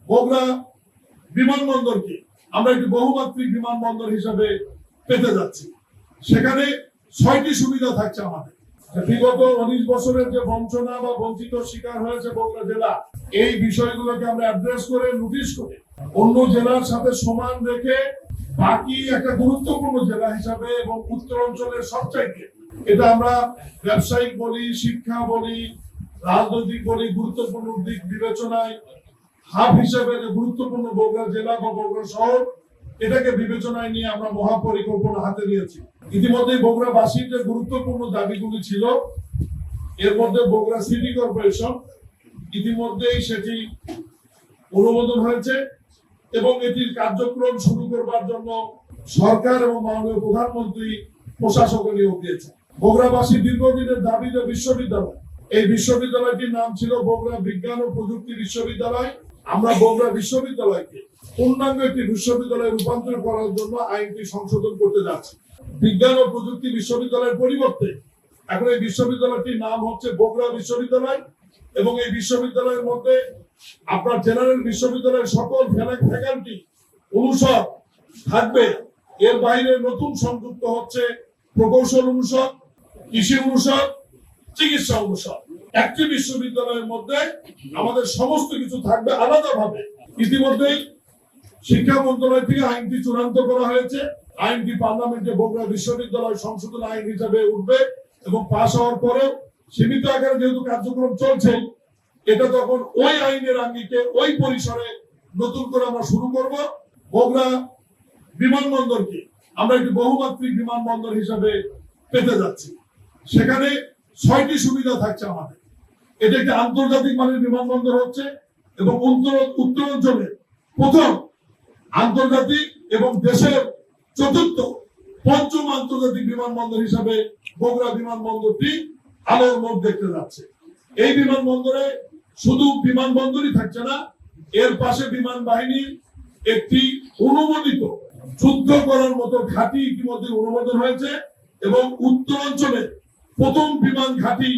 বগুড়া বিমানবন্দরকে আমরা একটি বহুমাত্রিক বিমানবন্দর হিসাবে পেতে যাচ্ছি। সেখানে 6টি সুবিধা থাকছে আমাদের। বিগত 19 বছরের যে বঞ্চনা বা বঞ্চিত শিকার হয়েছে বগুড়া জেলা, এই বিষয়গুলোকে আমরা অ্যাড্রেস করে নোটিশ করে অন্য জেলার সাথে সমান রেখে বাকি একটা গুরুত্বপূর্ণ জেলা হিসাবে এবং উত্তর অঞ্চলের সবচাইতে এটা আমরা ব্যবসায়িক বলি, শিক্ষা বলি, রাজনৈতিক বলি, গুরুত্বপূর্ণ দিক বিবেচনায় হাব হিসেবে গুরুত্বপূর্ণ বগুড়া জেলা বা বগুড়া শহর, এটাকে বিবেচনায় নিয়ে আমরা মহাপরিকল্পনা হাতে নিয়েছি। ইতিমধ্যে বগুড়াবাসীর যে গুরুত্বপূর্ণ দাবিগুলি ছিল, এর মধ্যে বগুড়া সিটি কর্পোরেশন ইতিমধ্যেই সেটি অনুমোদন হয়েছে এবং এটির কার্যক্রম শুরু করবার জন্য সরকার এবং মাননীয় প্রধানমন্ত্রী প্রশাসকে নিয়োগ দিয়েছে। বগুড়াবাসী দীর্ঘদিনের দাবি যে বিশ্ববিদ্যালয়, এই বিশ্ববিদ্যালয়টির নাম ছিল বগুড়া বিজ্ঞান ও প্রযুক্তি বিশ্ববিদ্যালয়। আমরা বগুড়া বিশ্ববিদ্যালয়কে পূর্ণাঙ্গ একটি বিশ্ববিদ্যালয়ে রূপান্তর করার জন্য আইনটি সংশোধন করতে যাচ্ছি। বিজ্ঞান ও প্রযুক্তি বিশ্ববিদ্যালয়ের পরিবর্তে এখন এই বিশ্ববিদ্যালয়টির নাম হচ্ছে বগুড়া বিশ্ববিদ্যালয় এবং এই বিশ্ববিদ্যালয়ের মধ্যে আপনার জেনারেল বিশ্ববিদ্যালয়ের সকল ফ্যাকাল্টি অনুষদ থাকবে। এর বাইরে নতুন সংযুক্ত হচ্ছে প্রকৌশল অনুষদ, কৃষি অনুষদ, চিকিৎসা অনুষদ। একটি বিশ্ববিদ্যালয়ের মধ্যে আমাদের সমস্ত কিছু থাকবে আলাদাভাবে। ইতিমধ্যেই শিক্ষা মন্ত্রণালয় থেকে আইনটি চূড়ান্ত করা হয়েছে। আইনটি পার্লামেন্টে বগুড়া বিশ্ববিদ্যালয় সংশোধন আইন হিসাবে উঠবে এবং পাশ হওয়ার পরেও সীমিত আকারে যেহেতু কার্যক্রম চলছে, এটা তখন ওই আইনের আঙ্গিকে ওই পরিসরে নতুন করে আমরা শুরু করব। বগুড়া বিমানবন্দরকে আমরা একটি বহুমাত্রিক বিমানবন্দর হিসাবে পেতে যাচ্ছি। সেখানে 6টি সুবিধা থাকছে আমাদের। এটা একটি আন্তর্জাতিক মানের বিমানবন্দর হচ্ছে এবং উত্তর অঞ্চলের প্রথম আন্তর্জাতিক এবং দেশের পঞ্চম আন্তর্জাতিক বিমানবন্দর হিসাবে বগুড়া বিমানবন্দরটি আলোর মুখ দেখতে যাচ্ছে। এই বিমানবন্দরে শুধু বিমানবন্দরই থাকছে না, এর পাশে বিমান বাহিনীর একটি অনুমোদিত যুদ্ধ করার মতো ঘাঁটি ইতিমধ্যে অনুমোদন হয়েছে এবং উত্তর অঞ্চলে প্রথম বিমান ঘাঁটি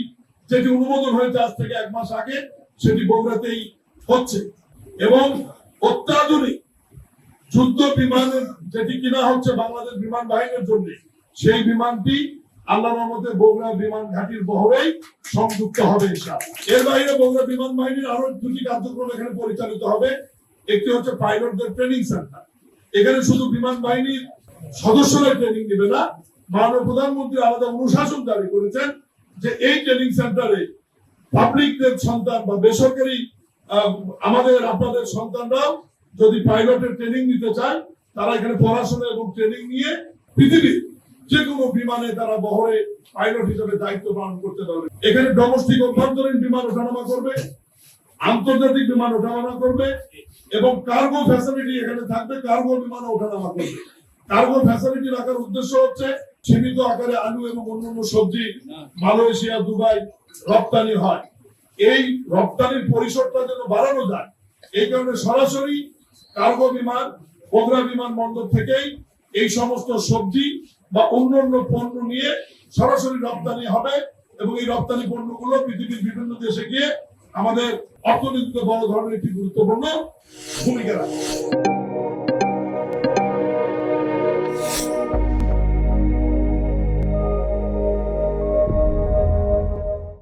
যেটি অনুমোদন হয়েছে আজ থেকে 1 মাস আগে, সেটি বগুড়াতেই হচ্ছে এবং অত্যাধুনিক যুদ্ধ বিমানের যেটি কিনা হচ্ছে বাংলাদেশ বিমান বাহিনীর জন্য, সেই বিমানটি আল্লাহর রহমতে বগুড়া বিমান ঘাঁটির বহরেই সংযুক্ত হবে ইনশাআল্লাহ। এর বাইরে বগুড়া বিমান বাহিনীর আরো 2টি কার্যক্রম এখানে পরিচালিত হবে। একটি হচ্ছে পাইলটদের ট্রেনিং সেন্টার। এখানে শুধু বিমান বাহিনীর সদস্যরা ট্রেনিং নেবে না, মাননীয় প্রধানমন্ত্রী আলাদা অনুশাসন জারি করেছেন যে এই ট্রেনিং সেন্টারে পাবলিকদের সন্তান বা বেসরকারি আমাদের আপনাদের সন্তানরাও যদি পাইলটের ট্রেনিং নিতে চায়, তারা এখানে পড়াশোনা এবং ট্রেনিং নিয়ে পৃথিবীর যে কোনো বিমানে তারা বহরে পাইলট হিসেবে দায়িত্ব পালন করতে পারবে। এখানে ডোমেস্টিক অভ্যন্তরীণ বিমান ওঠানামা করবে, আন্তর্জাতিক বিমান ওঠানামা করবে এবং কার্গো ফ্যাসিলিটি এখানে থাকবে, কার্গো বিমান ওঠানামা করবে। কার্গো ফ্যাসিলিটি রাখার উদ্দেশ্য হচ্ছে সীমিত আকারে আলু এবং অন্যান্য সবজি মালয়েশিয়া, দুবাই রপ্তানি হয়। এই রপ্তানির পরিসরটা যেন বাড়ানো যায়, এই কারণে সরাসরি কার্গো বিমান বগুড়া বিমানবন্দর থেকেই এই সমস্ত সবজি বা অন্যান্য পণ্য নিয়ে সরাসরি রপ্তানি হবে এবং এই রপ্তানি পণ্যগুলো পৃথিবীর বিভিন্ন দেশে গিয়ে আমাদের অর্থনীতিতে বড় ধরনের একটি গুরুত্বপূর্ণ ভূমিকা রাখবে।